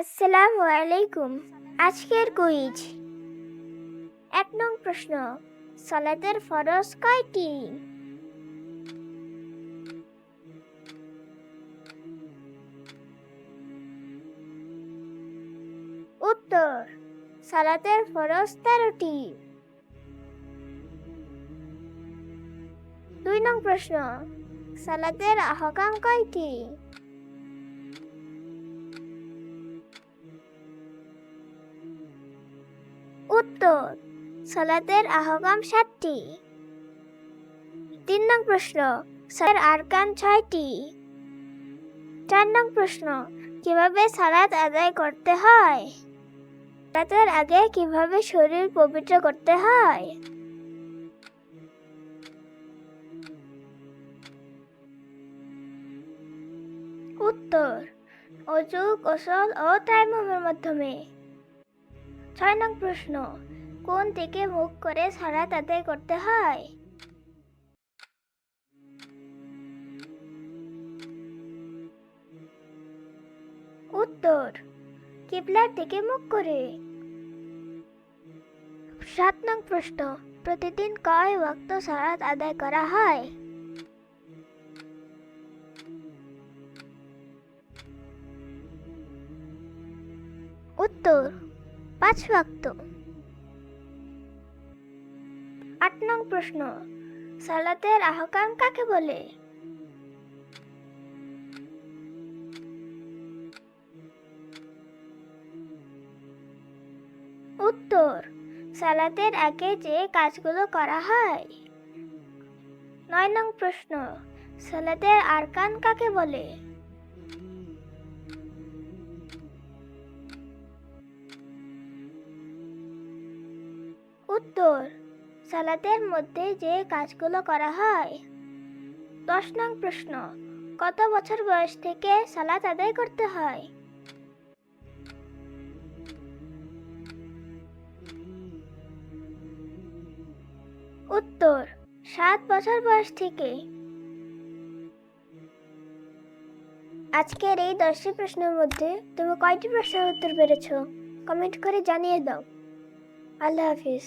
আসসালামু আলাইকুম। আজকের কুইজ। ১ নং প্রশ্ন, সালাতের ফরজ কয়টি? উত্তর, সালাতের ফরজ ১৩টি। ২ নং প্রশ্ন, সালাতের আহকাম কয়টি? উত্তর, সালাতের আহকাম ৭টি। ৩ নং প্রশ্ন, সালাতের আরকান ৬টি। ৪ নং প্রশ্ন, কিভাবে সালাত আদায় করতে হয়? সালাতের আগে কিভাবে শরীর পবিত্র করতে হয়? উত্তর, অজু, গোসল ও তায়াম্মুমের মাধ্যমে। ৬ নং প্রশ্ন, কোন দিকে মুখ করে সালাত আদায় করতে হয়? উত্তর, কিবলার দিকে মুখ করে। ৭ নং প্রশ্ন, প্রতিদিন কয় ওয়াক্ত সালাত আদায় করা হয়? উত্তর, ৫ ওয়াক্ত। ৮ নং প্রশ্ন, সালাতের আহকাম কাকে বলে? উত্তর, সালাতের আগে যে কাজগুলো করা হয়। ৯ নং প্রশ্ন, সালাতের আরকান কাকে বলে? উত্তর, সালাতের মধ্যে যে কাজগুলো করা হয়। ১০ নং প্রশ্ন, কত বছর বয়স থেকে সালাত আদায় করতে হয়? উত্তর, ৭ বছর বয়স থেকে। আজকের এই 10টি প্রশ্নের মধ্যে তুমি কয়টি প্রশ্নের উত্তর পেরেছো? কমেন্ট করে জানিয়ে দাও। আল্লাহ হাফিজ।